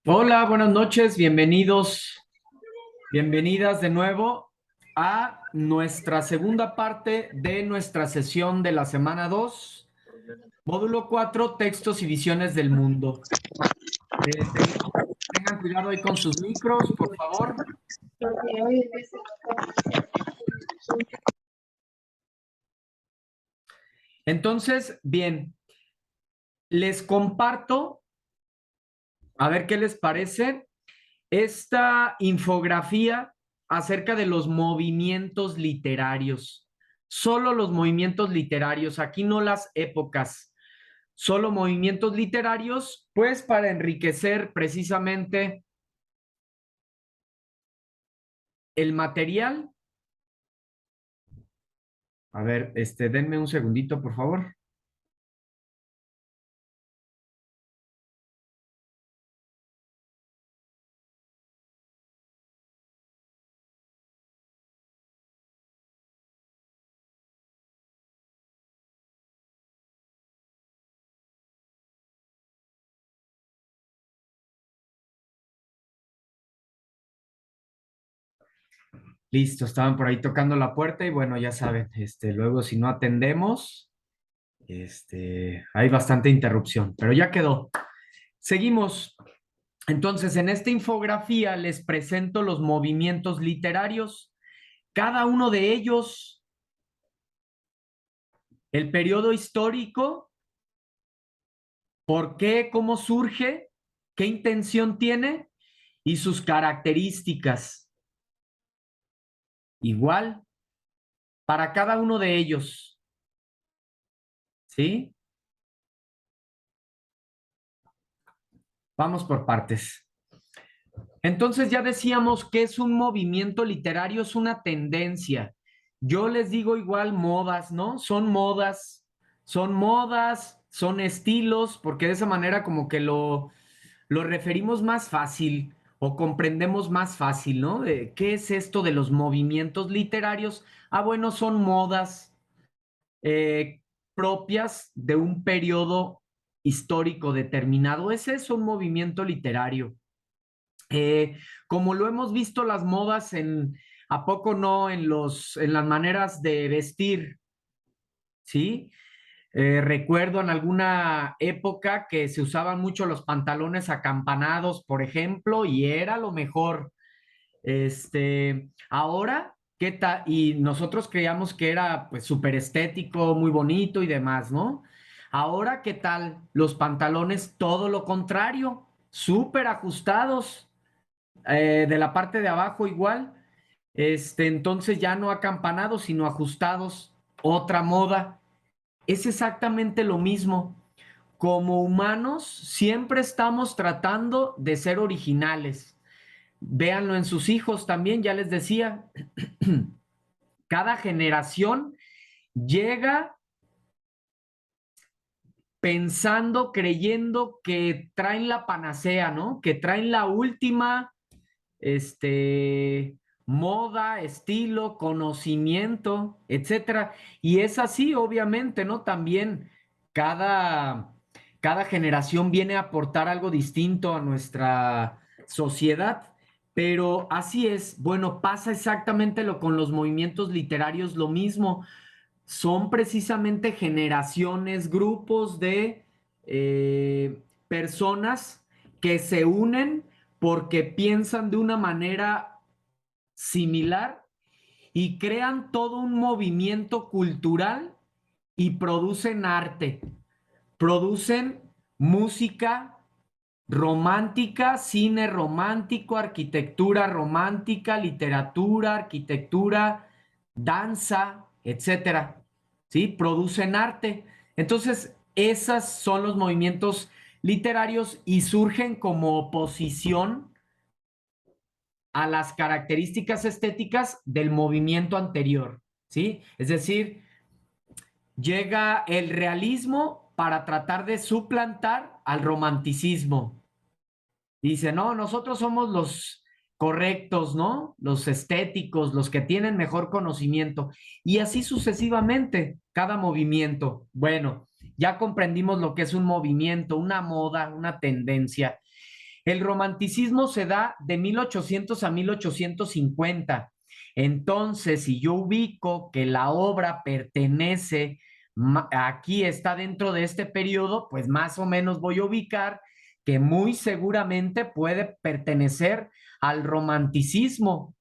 Hola, buenas noches, bienvenidos, bienvenidas de nuevo a nuestra segunda parte de nuestra sesión de la semana 2, módulo 4, textos y visiones del mundo. Tengan cuidado ahí con sus micros, por favor. Entonces, bien, les comparto, a ver qué les parece, esta infografía acerca de los movimientos literarios. Solo los movimientos literarios, aquí no las épocas, solo movimientos literarios, pues para enriquecer precisamente el material. A ver, denme un segundito, por favor. Listo, estaban por ahí tocando la puerta y bueno, ya saben, luego si no atendemos, hay bastante interrupción, pero ya quedó. Seguimos. Entonces, en esta infografía les presento los movimientos literarios, cada uno de ellos, el periodo histórico, por qué, cómo surge, qué intención tiene y sus características. Igual, para cada uno de ellos, ¿sí? Vamos por partes. Entonces ya decíamos que es un movimiento literario, es una tendencia. Yo les digo igual modas, ¿no? Son modas, son estilos, porque de esa manera como que lo referimos más fácil o comprendemos más fácil, ¿no? ¿Qué es esto de los movimientos literarios? Ah, bueno, son modas eh, propias de un periodo histórico determinado. Ese es un movimiento literario. Como lo hemos visto las modas ¿a poco no? En las maneras de vestir, ¿sí? Recuerdo en alguna época que se usaban mucho los pantalones acampanados, por ejemplo, y era lo mejor. Ahora, ¿qué tal? Y nosotros creíamos que era pues súper estético, muy bonito y demás, ¿no? Ahora, ¿qué tal? Los pantalones, todo lo contrario, súper ajustados, de la parte de abajo igual, entonces ya no acampanados, sino ajustados, otra moda. Es exactamente lo mismo. Como humanos, siempre estamos tratando de ser originales. Véanlo en sus hijos también, ya les decía, cada generación llega pensando, creyendo que traen la panacea, ¿no? Que traen la última, moda, estilo, conocimiento, etcétera. Y es así, obviamente, ¿no? También cada, cada generación viene a aportar algo distinto a nuestra sociedad, pero así es. Bueno, pasa exactamente lo con los movimientos literarios, lo mismo. Son precisamente generaciones, grupos de personas que se unen porque piensan de una manera similar y crean todo un movimiento cultural y producen arte, producen música romántica, cine romántico, arquitectura romántica, literatura, arquitectura, danza, etcétera. ¿Sí? Producen arte. Entonces, esos son los movimientos literarios y surgen como oposición a las características estéticas del movimiento anterior, ¿sí? Es decir, llega el realismo para tratar de suplantar al romanticismo. Dice, no, nosotros somos los correctos, ¿no? Los estéticos, los que tienen mejor conocimiento. Y así sucesivamente, cada movimiento. Bueno, ya comprendimos lo que es un movimiento, una moda, una tendencia. El romanticismo se da de 1800 a 1850. Entonces, si yo ubico que la obra pertenece, aquí está dentro de este periodo, pues más o menos voy a ubicar que muy seguramente puede pertenecer al romanticismo,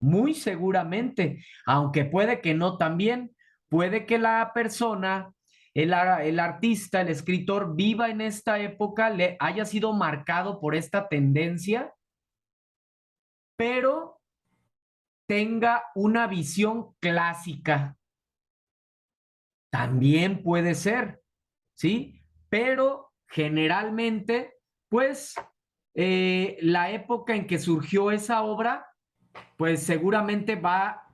muy seguramente, aunque puede que no también, puede que la persona, el artista, el escritor viva en esta época, le haya sido marcado por esta tendencia, pero tenga una visión clásica. También puede ser, ¿sí? Pero generalmente, pues, la época en que surgió esa obra pues seguramente va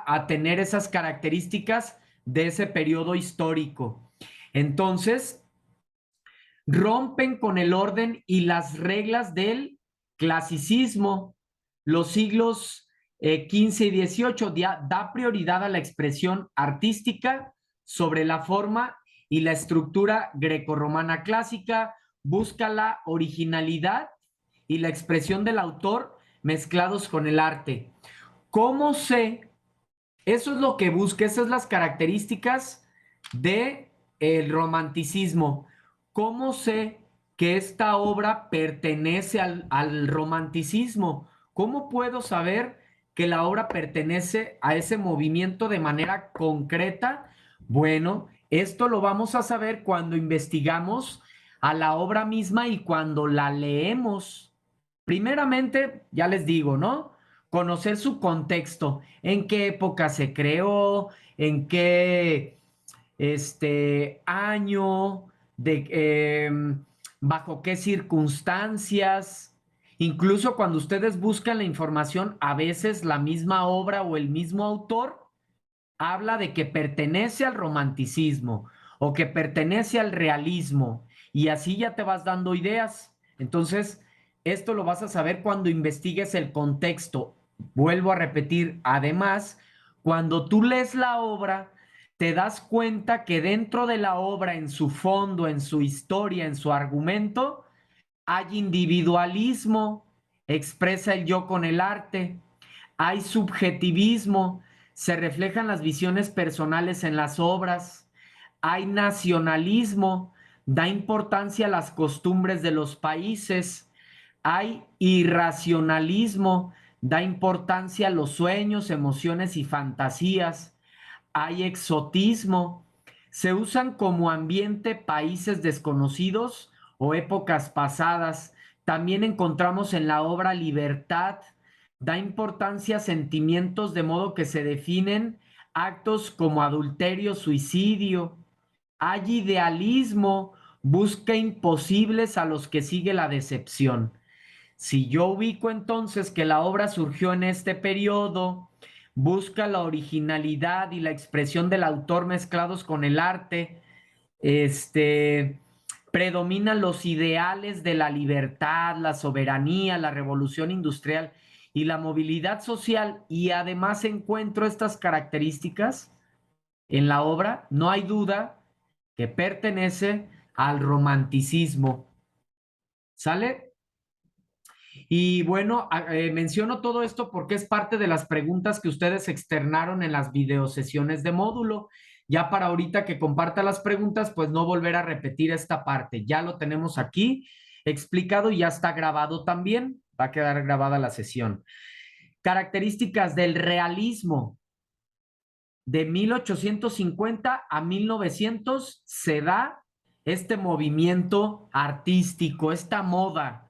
a tener esas características de ese periodo histórico. Entonces, rompen con el orden y las reglas del clasicismo. Los siglos XV y XVIII da prioridad a la expresión artística sobre la forma y la estructura grecorromana clásica, busca la originalidad y la expresión del autor mezclados con el arte. ¿Cómo sé? Eso es lo que busca, esas son las características de el romanticismo. ¿Cómo sé que esta obra pertenece al romanticismo? ¿Cómo puedo saber que la obra pertenece a ese movimiento de manera concreta? Bueno, esto lo vamos a saber cuando investigamos a la obra misma y cuando la leemos. Primeramente, ya les digo, ¿no? Conocer su contexto, en qué época se creó, en qué año, bajo qué circunstancias. Incluso cuando ustedes buscan la información, a veces la misma obra o el mismo autor habla de que pertenece al romanticismo o que pertenece al realismo y así ya te vas dando ideas. Entonces, esto lo vas a saber cuando investigues el contexto. Vuelvo a repetir, además, cuando tú lees la obra, te das cuenta que dentro de la obra, en su fondo, en su historia, en su argumento, hay individualismo, expresa el yo con el arte, hay subjetivismo, se reflejan las visiones personales en las obras, hay nacionalismo, da importancia a las costumbres de los países, hay irracionalismo, da importancia a los sueños, emociones y fantasías, hay exotismo, se usan como ambiente países desconocidos o épocas pasadas. También encontramos en la obra libertad, da importancia a sentimientos de modo que se definen actos como adulterio, suicidio. Hay idealismo, busca imposibles a los que sigue la decepción. Si yo ubico entonces que la obra surgió en este periodo, busca la originalidad y la expresión del autor mezclados con el arte, predominan los ideales de la libertad, la soberanía, la revolución industrial y la movilidad social, y además encuentro estas características en la obra, no hay duda que pertenece al romanticismo. ¿Sale? Y bueno, menciono todo esto porque es parte de las preguntas que ustedes externaron en las videosesiones de módulo. Ya para ahorita que comparta las preguntas, pues no volver a repetir esta parte. Ya lo tenemos aquí explicado y ya está grabado también. Va a quedar grabada la sesión. Características del realismo. De 1850 a 1900 se da este movimiento artístico, esta moda.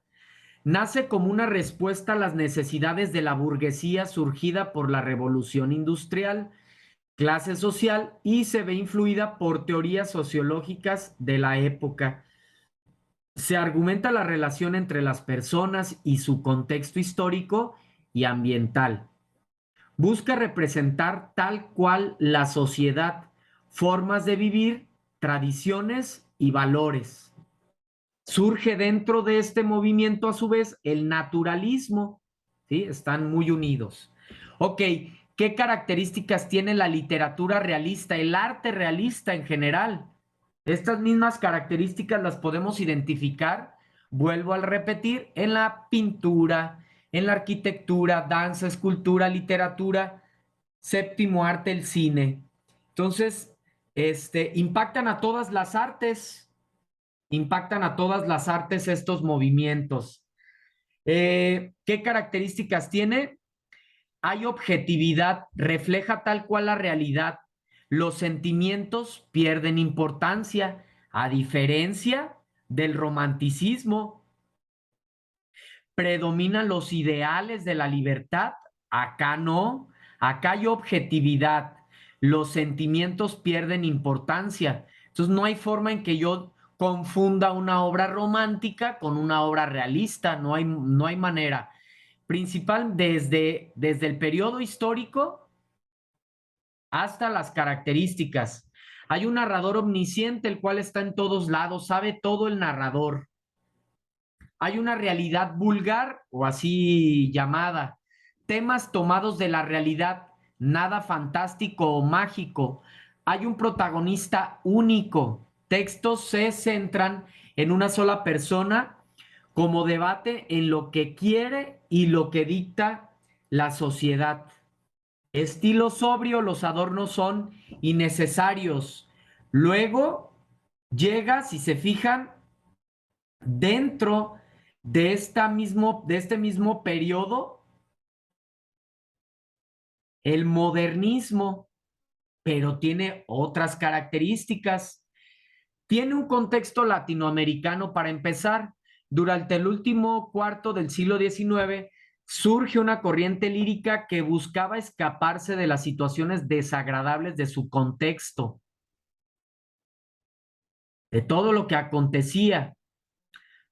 Nace como una respuesta a las necesidades de la burguesía surgida por la revolución industrial, clase social, y se ve influida por teorías sociológicas de la época. Se argumenta la relación entre las personas y su contexto histórico y ambiental. Busca representar tal cual la sociedad, formas de vivir, tradiciones y valores. Surge dentro de este movimiento, a su vez, el naturalismo, ¿sí? Están muy unidos. Ok, ¿qué características tiene la literatura realista, el arte realista en general? Estas mismas características las podemos identificar, vuelvo a repetir, en la pintura, en la arquitectura, danza, escultura, literatura, séptimo arte, el cine. Entonces, impactan a todas las artes, impactan a todas las artes estos movimientos. ¿Qué características tiene? Hay objetividad, refleja tal cual la realidad. Los sentimientos pierden importancia, a diferencia del romanticismo. Predominan los ideales de la libertad, acá no, acá hay objetividad. Los sentimientos pierden importancia. Entonces no hay forma en que yo confunda una obra romántica con una obra realista, no hay manera. Principal desde el periodo histórico hasta las características. Hay un narrador omnisciente, el cual está en todos lados, sabe todo el narrador. Hay una realidad vulgar o así llamada, temas tomados de la realidad, nada fantástico o mágico. Hay un protagonista único. Textos se centran en una sola persona como debate en lo que quiere y lo que dicta la sociedad. Estilo sobrio, los adornos son innecesarios. Luego llega, si se fijan, dentro de este mismo periodo, el modernismo, pero tiene otras características. Tiene un contexto latinoamericano para empezar. Durante el último cuarto del siglo XIX surge una corriente lírica que buscaba escaparse de las situaciones desagradables de su contexto, de todo lo que acontecía,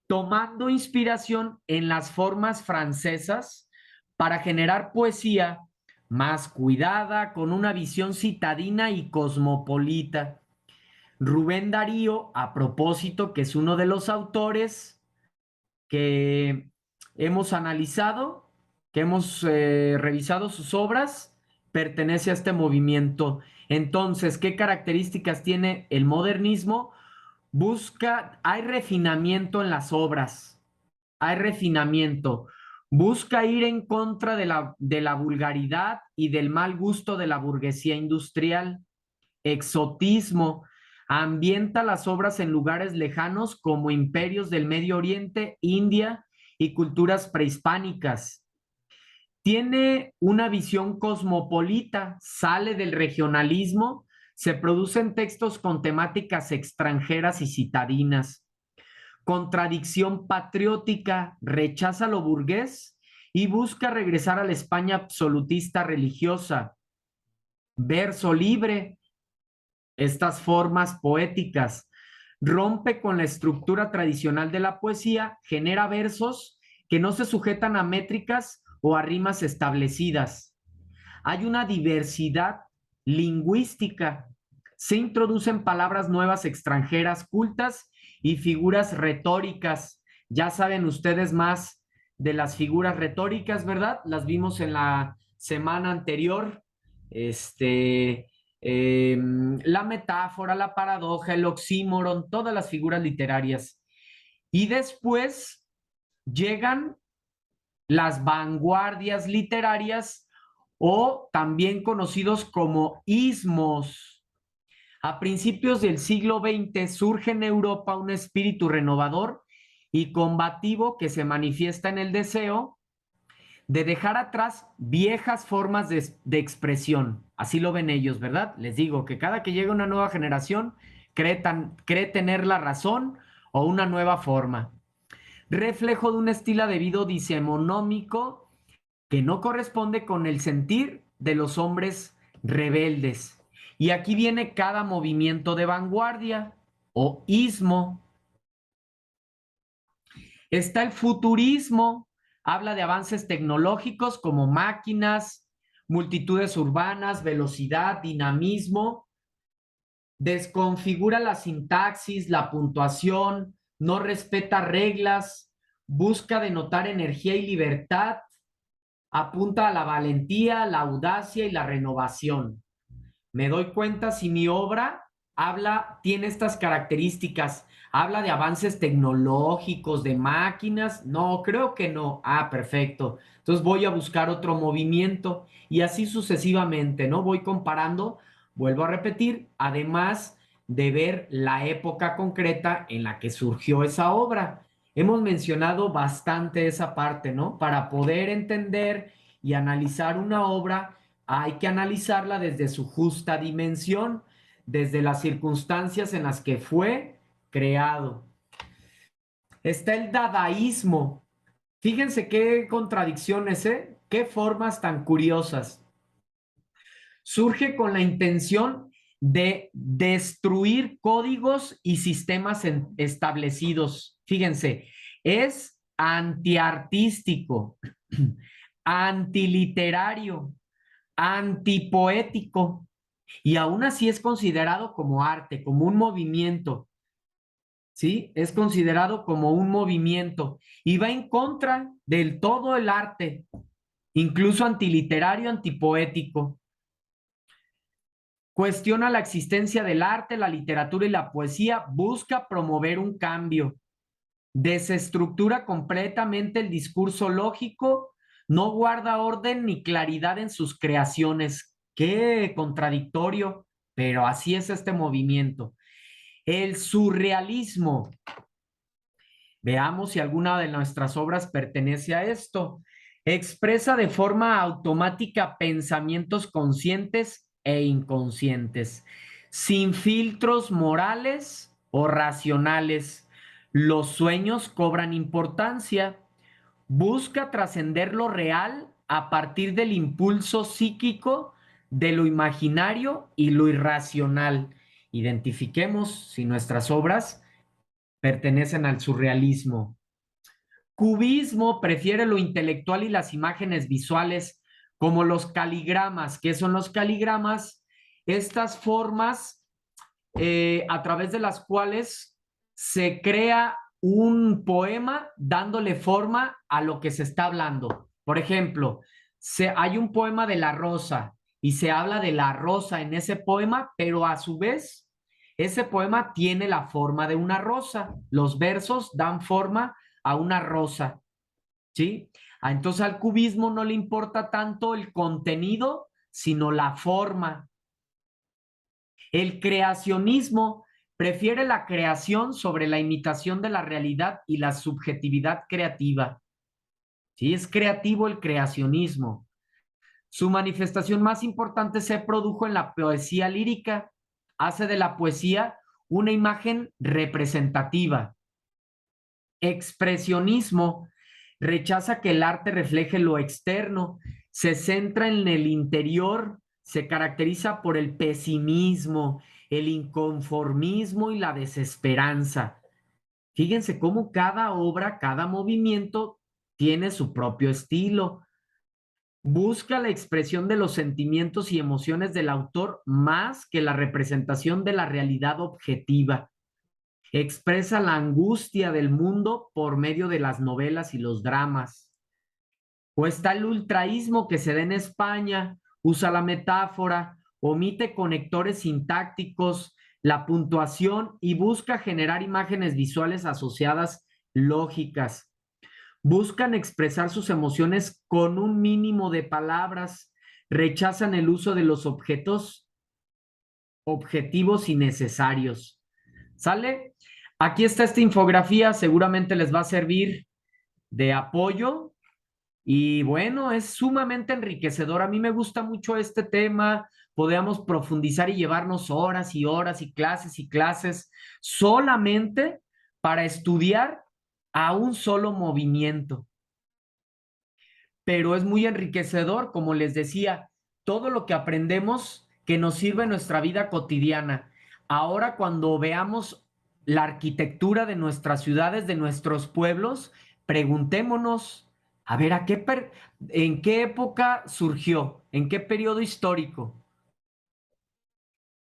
tomando inspiración en las formas francesas para generar poesía más cuidada, con una visión citadina y cosmopolita. Rubén Darío, a propósito, que es uno de los autores que hemos analizado, que hemos revisado sus obras, pertenece a este movimiento. Entonces, ¿qué características tiene el modernismo? Hay refinamiento en las obras, hay refinamiento. Busca ir en contra de la vulgaridad y del mal gusto de la burguesía industrial. Exotismo. Ambienta las obras en lugares lejanos como imperios del Medio Oriente, India y culturas prehispánicas. Tiene una visión cosmopolita, sale del regionalismo, se producen textos con temáticas extranjeras y citadinas. Contradicción patriótica, rechaza lo burgués y busca regresar a la España absolutista religiosa. Verso libre, estas formas poéticas. Rompe con la estructura tradicional de la poesía, genera versos que no se sujetan a métricas o a rimas establecidas. Hay una diversidad lingüística. Se introducen palabras nuevas extranjeras, cultas y figuras retóricas. Ya saben ustedes más de las figuras retóricas, ¿verdad? Las vimos en la semana anterior. Este, la metáfora, la paradoja, el oxímoron, todas las figuras literarias. Y después llegan las vanguardias literarias o también conocidos como ismos. A principios del siglo XX surge en Europa un espíritu renovador y combativo que se manifiesta en el deseo de dejar atrás viejas formas de expresión. Así lo ven ellos, ¿verdad? Les digo que cada que llega una nueva generación cree tener la razón o una nueva forma. Reflejo de un estilo de vida decimonómico que no corresponde con el sentir de los hombres rebeldes. Y aquí viene cada movimiento de vanguardia o ismo. Está el futurismo, habla de avances tecnológicos como máquinas, multitudes urbanas, velocidad, dinamismo, desconfigura la sintaxis, la puntuación, no respeta reglas, busca denotar energía y libertad, apunta a la valentía, la audacia y la renovación. Me doy cuenta si mi obra tiene estas características, habla de avances tecnológicos, de máquinas. No, creo que no. Ah, perfecto. Entonces voy a buscar otro movimiento y así sucesivamente, ¿no? Voy comparando, vuelvo a repetir, además de ver la época concreta en la que surgió esa obra. Hemos mencionado bastante esa parte, ¿no? Para poder entender y analizar una obra, hay que analizarla desde su justa dimensión, desde las circunstancias en las que fue creado. Está el dadaísmo. Fíjense qué contradicciones, ¿eh? Qué formas tan curiosas. Surge con la intención de destruir códigos y sistemas establecidos. Fíjense, es antiartístico, antiliterario, antipoético, y aún así es considerado como arte, como un movimiento. ¿Sí? Es considerado como un movimiento y va en contra del todo el arte, incluso antiliterario, antipoético. Cuestiona la existencia del arte, la literatura y la poesía, busca promover un cambio, desestructura completamente el discurso lógico, no guarda orden ni claridad en sus creaciones. Qué contradictorio, pero así es este movimiento. El surrealismo. Veamos si alguna de nuestras obras pertenece a esto. Expresa de forma automática pensamientos conscientes e inconscientes, sin filtros morales o racionales. Los sueños cobran importancia. Busca trascender lo real a partir del impulso psíquico de lo imaginario y lo irracional. Identifiquemos si nuestras obras pertenecen al surrealismo. Cubismo prefiere lo intelectual y las imágenes visuales, como los caligramas. ¿Qué son los caligramas? Estas formas a través de las cuales se crea un poema dándole forma a lo que se está hablando. Por ejemplo, hay un poema de la rosa y se habla de la rosa en ese poema, pero a su vez ese poema tiene la forma de una rosa. Los versos dan forma a una rosa, ¿sí? Entonces al cubismo no le importa tanto el contenido, sino la forma. El creacionismo prefiere la creación sobre la imitación de la realidad y la subjetividad creativa. ¿Sí? Es creativo el creacionismo. Su manifestación más importante se produjo en la poesía lírica. Hace de la poesía una imagen representativa. Expresionismo rechaza que el arte refleje lo externo, se centra en el interior, se caracteriza por el pesimismo, el inconformismo y la desesperanza. Fíjense cómo cada obra, cada movimiento tiene su propio estilo. Busca la expresión de los sentimientos y emociones del autor más que la representación de la realidad objetiva. Expresa la angustia del mundo por medio de las novelas y los dramas. O está el ultraísmo que se da en España, usa la metáfora, omite conectores sintácticos, la puntuación y busca generar imágenes visuales asociadas lógicas. Buscan expresar sus emociones con un mínimo de palabras, rechazan el uso de los objetos objetivos y necesarios. ¿Sale? Aquí está esta infografía, seguramente les va a servir de apoyo y bueno, es sumamente enriquecedor. A mí me gusta mucho este tema. Podemos profundizar y llevarnos horas y horas y clases solamente para estudiar a un solo movimiento. Pero es muy enriquecedor, como les decía, todo lo que aprendemos que nos sirve en nuestra vida cotidiana. Ahora cuando veamos la arquitectura de nuestras ciudades, de nuestros pueblos, preguntémonos, a ver, ¿en qué época surgió? ¿En qué periodo histórico?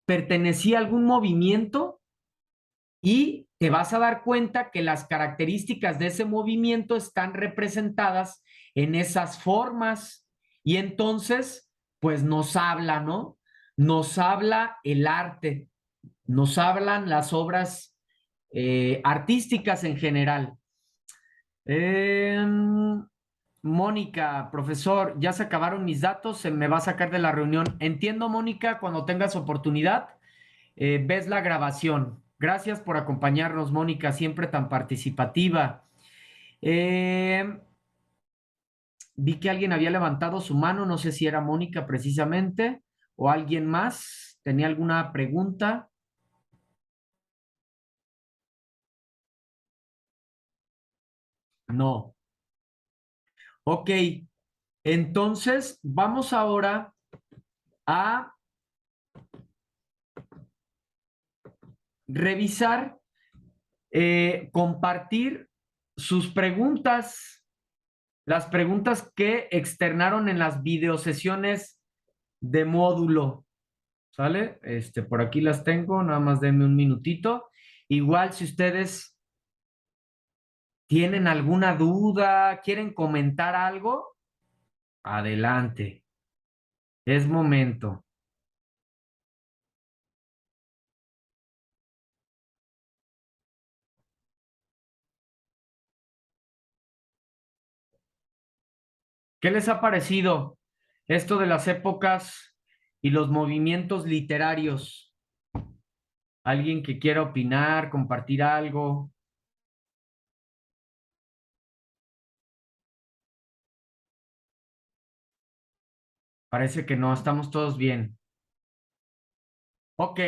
¿Pertenecía a algún movimiento? Y te vas a dar cuenta que las características de ese movimiento están representadas en esas formas. Y entonces, pues nos habla, ¿no? Nos habla el arte. nos hablan las obras artísticas en general. Mónica, profesor, ya se acabaron mis datos, se me va a sacar de la reunión. Entiendo, Mónica, cuando tengas oportunidad, ves la grabación. Gracias por acompañarnos, Mónica, siempre tan participativa. Eh, Vi que alguien había levantado su mano, no sé si era Mónica precisamente o alguien más. ¿Tenía alguna pregunta? No. Ok, entonces vamos ahora a revisar, compartir sus preguntas, las preguntas que externaron en las videosesiones de módulo. ¿Sale? Por aquí las tengo, nada más denme un minutito. Igual si ustedes tienen alguna duda, quieren comentar algo, adelante. Es momento. ¿Qué les ha parecido esto de las épocas y los movimientos literarios? ¿Alguien que quiera opinar, compartir algo? Parece que no, estamos todos bien. Ok,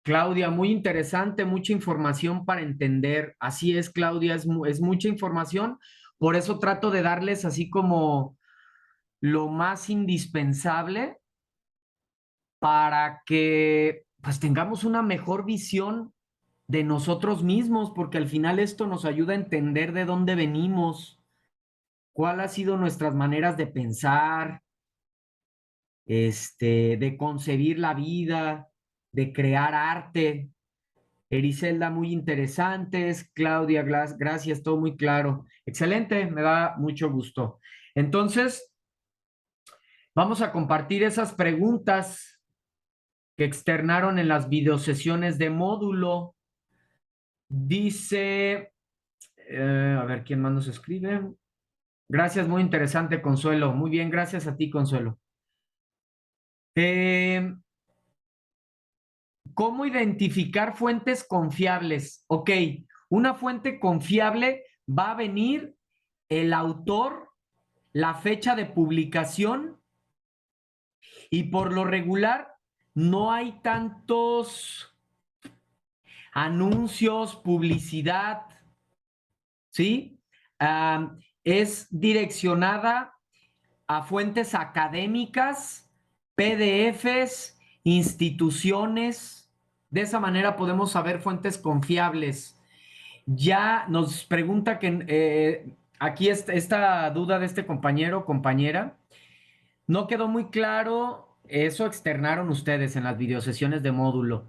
Claudia, muy interesante, mucha información para entender. Así es, Claudia, es mucha información. Por eso trato de darles así como lo más indispensable para que pues tengamos una mejor visión de nosotros mismos, porque al final esto nos ayuda a entender de dónde venimos, cuál ha sido nuestras maneras de pensar, de concebir la vida, de crear arte. Ericelda, muy interesantes. Claudia, gracias, todo muy claro. Excelente, me da mucho gusto. Entonces, vamos a compartir esas preguntas que externaron en las videosesiones de módulo. Dice, a ver, ¿quién más nos escribe? Gracias, muy interesante, Consuelo. Muy bien, gracias a ti, Consuelo. Eh, ¿Cómo identificar fuentes confiables? Ok, una fuente confiable va a venir el autor, la fecha de publicación y por lo regular no hay tantos anuncios, publicidad, ¿sí? Es direccionada a fuentes académicas, PDFs, instituciones. De esa manera podemos saber fuentes confiables. Ya nos pregunta que aquí esta duda de este compañero o compañera. No quedó muy claro, eso externaron ustedes en las videosesiones de módulo.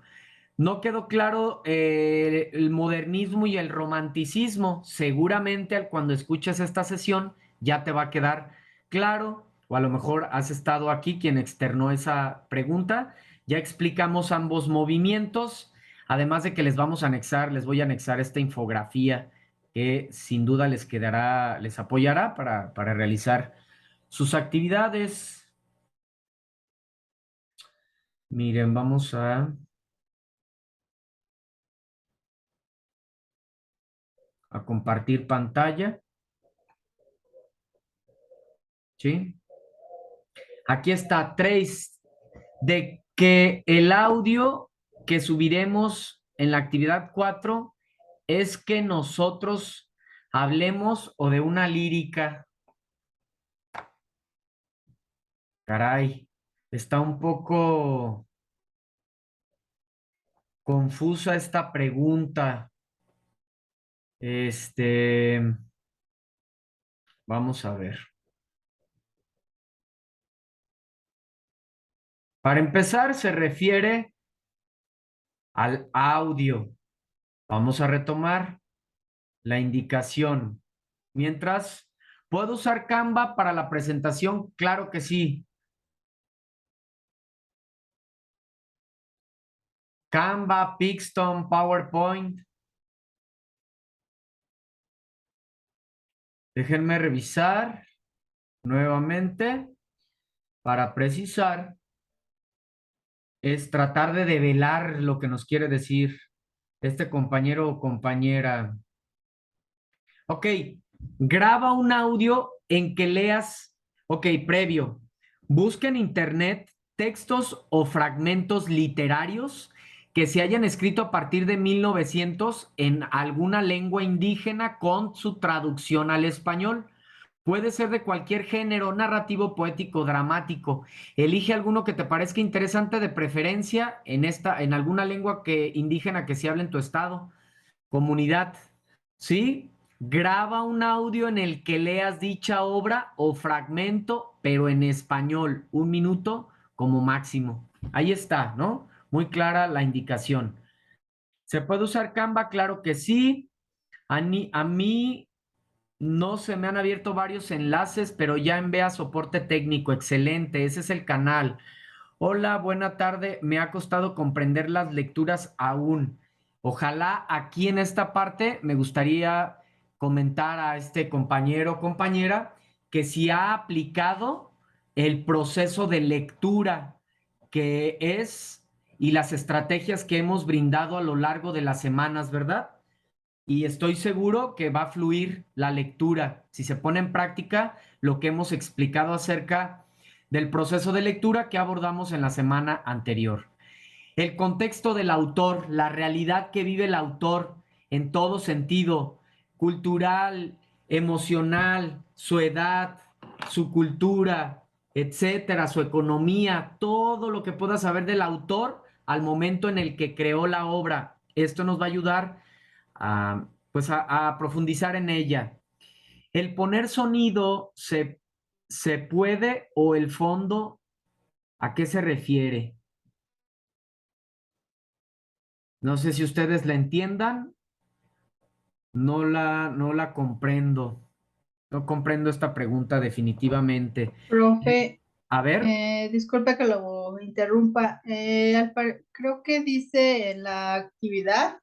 No quedó claro el modernismo y el romanticismo. Seguramente cuando escuches esta sesión ya te va a quedar claro, o a lo mejor has estado aquí quien externó esa pregunta. Ya explicamos ambos movimientos, además de que les vamos a anexar, les voy a anexar esta infografía que sin duda les quedará, les apoyará para realizar sus actividades. Miren, vamos a compartir pantalla, ¿sí? Aquí está, Trace, de que el audio que subiremos en la actividad 4 es que nosotros hablemos o de una lírica. Caray, está un poco confusa esta pregunta. Este, vamos a ver. Para empezar, se refiere al audio. Vamos a retomar la indicación. Mientras, ¿puedo usar Canva para la presentación? Claro que sí. Canva, Pixton, PowerPoint. Déjenme revisar nuevamente para precisar. Es tratar de develar lo que nos quiere decir este compañero o compañera. Ok, graba un audio en que leas, ok, previo, busca en internet textos o fragmentos literarios que se hayan escrito a partir de 1900 en alguna lengua indígena con su traducción al español. Puede ser de cualquier género, narrativo, poético, dramático. Elige alguno que te parezca interesante de preferencia en alguna lengua indígena que se hable en tu estado, comunidad. ¿Sí? Graba un audio en el que leas dicha obra o fragmento, pero en español, 1 minuto como máximo. Ahí está, ¿no? Muy clara la indicación. ¿Se puede usar Canva? Claro que sí. A mí no se me han abierto varios enlaces, pero ya envía soporte técnico. Excelente, ese es el canal. Hola, buena tarde. Me ha costado comprender las lecturas aún. Ojalá aquí en esta parte me gustaría comentar a este compañero o compañera que si ha aplicado el proceso de lectura que es y las estrategias que hemos brindado a lo largo de las semanas, ¿verdad? Y estoy seguro que va a fluir la lectura si se pone en práctica lo que hemos explicado acerca del proceso de lectura que abordamos en la semana anterior. El contexto del autor, la realidad que vive el autor en todo sentido, cultural, emocional, su edad, su cultura, etcétera, su economía, todo lo que pueda saber del autor al momento en el que creó la obra. Esto nos va a ayudar pues a profundizar en ella. El poner sonido se puede o el fondo, ¿a qué se refiere? No sé si ustedes la entiendan, no la comprendo. No comprendo esta pregunta definitivamente. Profe, A ver, disculpe que lo interrumpa. Creo que dice en la actividad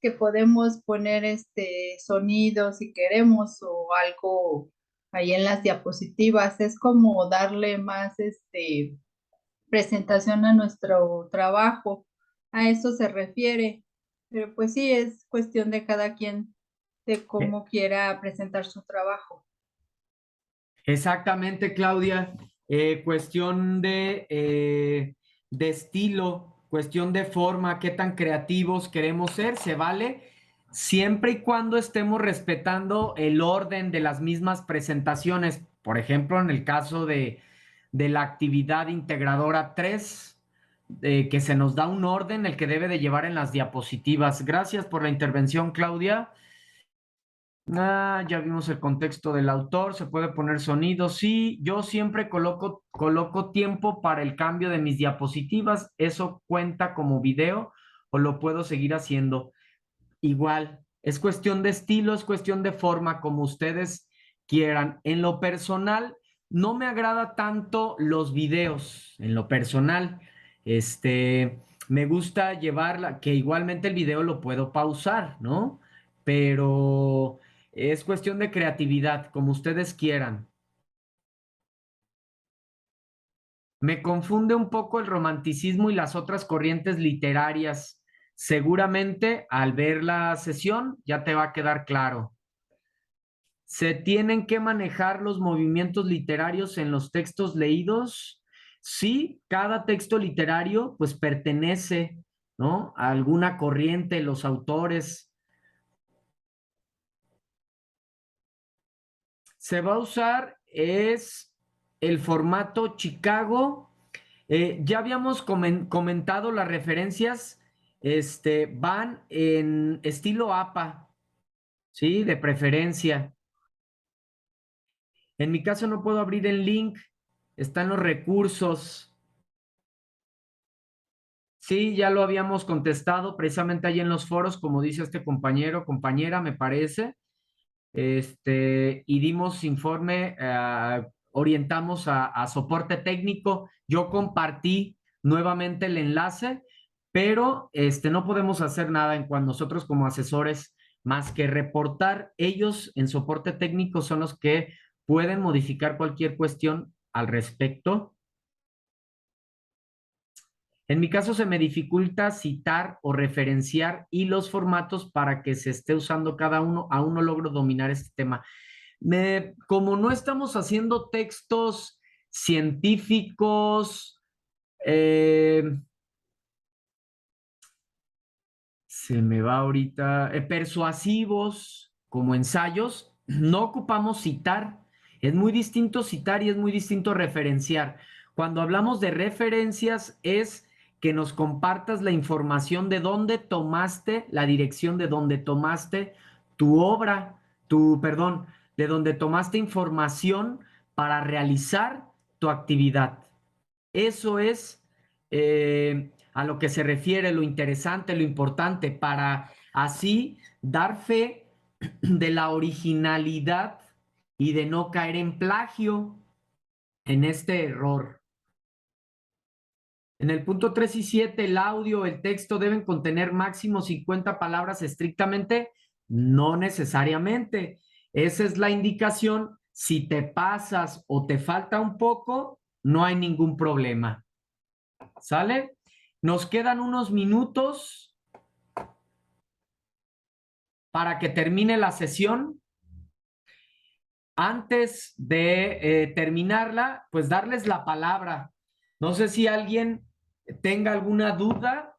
que podemos poner sonido si queremos o algo ahí en las diapositivas. Es como darle más presentación a nuestro trabajo. A eso se refiere. Pero pues sí, es cuestión de cada quien de eh, cómo quiera presentar su trabajo. exactamente, Claudia. Cuestión de estilo, cuestión de forma, qué tan creativos queremos ser, se vale, siempre y cuando estemos respetando el orden de las mismas presentaciones. Por ejemplo, en el caso de la actividad integradora 3, que se nos da un orden el que debe de llevar en las diapositivas. Gracias por la intervención, Claudia. Ya vimos el contexto del autor, se puede poner sonido. Sí, yo siempre coloco tiempo para el cambio de mis diapositivas. ¿Eso cuenta como video o lo puedo seguir haciendo? Igual, es cuestión de estilo, es cuestión de forma, como ustedes quieran. En lo personal, no me agrada tanto los videos, en lo personal. Me gusta llevarla, que igualmente el video lo puedo pausar, ¿no? Pero es cuestión de creatividad, como ustedes quieran. Me confunde un poco el romanticismo y las otras corrientes literarias. Seguramente al ver la sesión ya te va a quedar claro. ¿Se tienen que manejar los movimientos literarios en los textos leídos? Sí, cada texto literario pues pertenece, ¿no?, a alguna corriente, los autores. Se va a usar es el formato Chicago. Ya habíamos comentado las referencias, van en estilo APA, ¿sí? De preferencia. En mi caso no puedo abrir el link, están los recursos. Sí, ya lo habíamos contestado precisamente ahí en los foros, como dice este compañero, compañera, me parece. Y dimos informe, orientamos a soporte técnico. Yo compartí nuevamente el enlace, pero no podemos hacer nada en cuanto nosotros como asesores más que reportar. Ellos en soporte técnico son los que pueden modificar cualquier cuestión al respecto. En mi caso se me dificulta citar o referenciar y los formatos para que se esté usando cada uno. Aún no logro dominar este tema. Como no estamos haciendo textos científicos, se me va ahorita, persuasivos como ensayos, no ocupamos citar. Es muy distinto citar y es muy distinto referenciar. Cuando hablamos de referencias es que nos compartas la información de dónde tomaste, la dirección de dónde tomaste tu obra, perdón, de dónde tomaste información para realizar tu actividad. Eso es a lo que se refiere lo interesante, lo importante, para así dar fe de la originalidad y de no caer en plagio, en este error. En el punto 3 y 7, el audio, el texto deben contener máximo 50 palabras estrictamente, no necesariamente. Esa es la indicación. Si te pasas o te falta un poco, no hay ningún problema. ¿Sale? Nos quedan unos minutos para que termine la sesión. Antes de terminarla, pues darles la palabra. No sé si alguien tenga alguna duda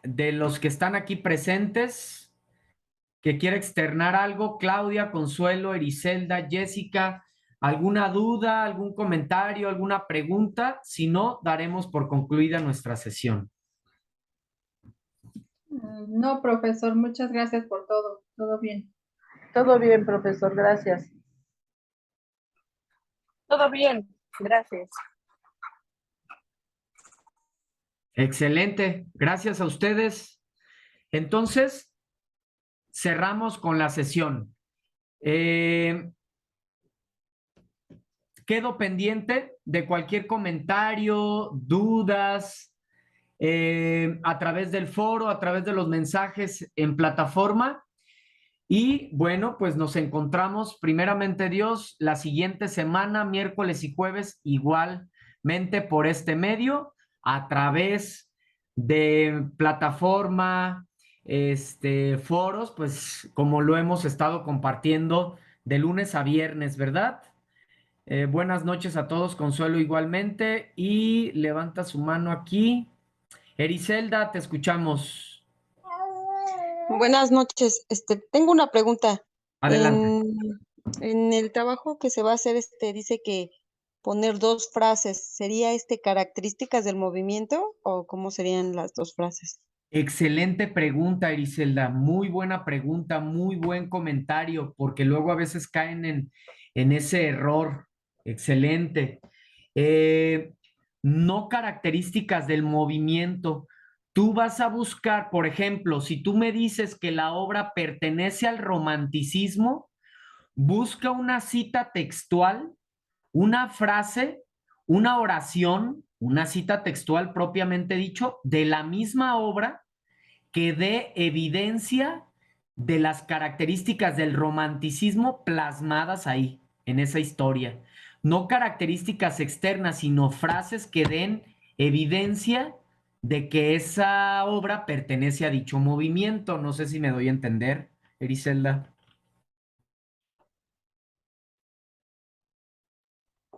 de los que están aquí presentes, que quiera externar algo. Claudia, Consuelo, Ericelda, Jessica, ¿alguna duda, algún comentario, alguna pregunta? Si no, daremos por concluida nuestra sesión. No, profesor, muchas gracias por todo. Todo bien. Todo bien, profesor, gracias. Todo bien, gracias. Excelente, gracias a ustedes. Entonces, cerramos con la sesión. Quedo pendiente de cualquier comentario, dudas, a través del foro, a través de los mensajes en plataforma. Y bueno, pues nos encontramos, primeramente Dios, la siguiente semana, miércoles y jueves, igualmente por este medio, a través de plataforma, foros, pues como lo hemos estado compartiendo de lunes a viernes, ¿verdad? Buenas noches a todos, Consuelo igualmente, y levanta su mano aquí. Ericelda, te escuchamos. Buenas noches. Tengo una pregunta. Adelante. En el trabajo que se va a hacer, dice que poner dos frases. ¿Sería características del movimiento o cómo serían las dos frases? Excelente pregunta, Ericelda. Muy buena pregunta, muy buen comentario, porque luego a veces caen en ese error. Excelente. Eh, no características del movimiento. Tú vas a buscar, por ejemplo, si tú me dices que la obra pertenece al romanticismo, busca una cita textual, una frase, una oración, una cita textual propiamente dicho, de la misma obra que dé evidencia de las características del romanticismo plasmadas ahí, en esa historia. No características externas, sino frases que den evidencia de que esa obra pertenece a dicho movimiento. No sé si me doy a entender, Ericelda.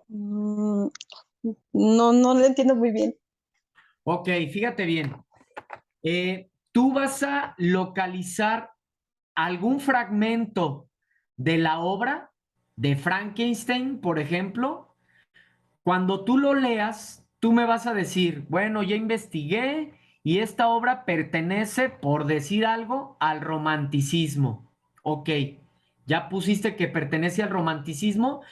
No, no lo entiendo muy bien. Ok, fíjate bien. Tú vas a localizar algún fragmento de la obra de Frankenstein, por ejemplo. Cuando tú lo leas, tú me vas a decir, bueno, ya investigué y esta obra pertenece, por decir algo, al romanticismo. Ok, ya pusiste que pertenece al romanticismo.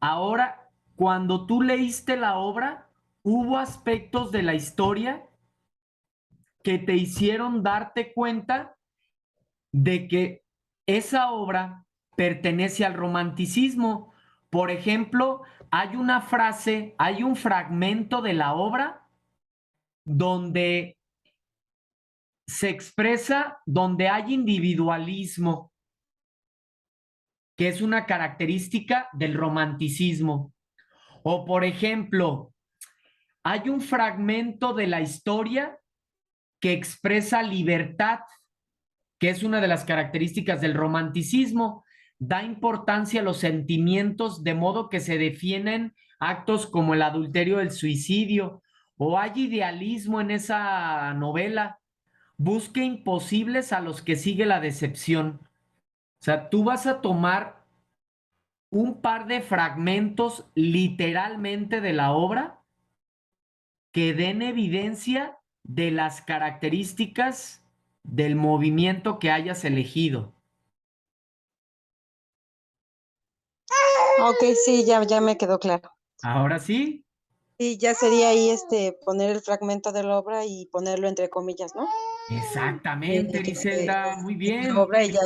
Ahora, cuando tú leíste la obra, hubo aspectos de la historia que te hicieron darte cuenta de que esa obra pertenece al romanticismo. Por ejemplo, hay una frase, hay un fragmento de la obra donde se expresa donde hay individualismo, que es una característica del romanticismo. O, por ejemplo, hay un fragmento de la historia que expresa libertad, que es una de las características del romanticismo. Da importancia a los sentimientos, de modo que se defienden actos como el adulterio, el suicidio. O hay idealismo en esa novela. Busca imposibles a los que sigue la decepción. O sea, tú vas a tomar un par de fragmentos literalmente de la obra que den evidencia de las características del movimiento que hayas elegido. Ok, sí, ya me quedó claro. Ahora sí, Y ya sería ahí poner el fragmento de la obra y ponerlo entre comillas, ¿no? exactamente, Griselda, muy De la bien. obra y ya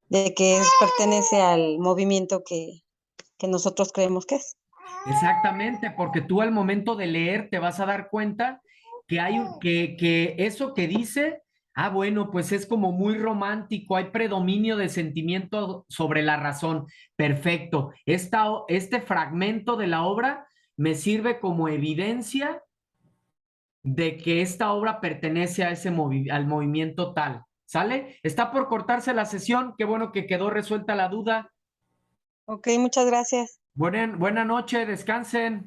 de que pertenece al movimiento que nosotros creemos que es. Exactamente, porque tú al momento de leer te vas a dar cuenta que hay que eso que dice, bueno, pues es como muy romántico, hay predominio de sentimiento sobre la razón. Perfecto. Este fragmento de la obra me sirve como evidencia de que esta obra pertenece a al movimiento tal. ¿Sale? Está por cortarse la sesión. Qué bueno que quedó resuelta la duda. Ok, muchas gracias. Buena noche, descansen.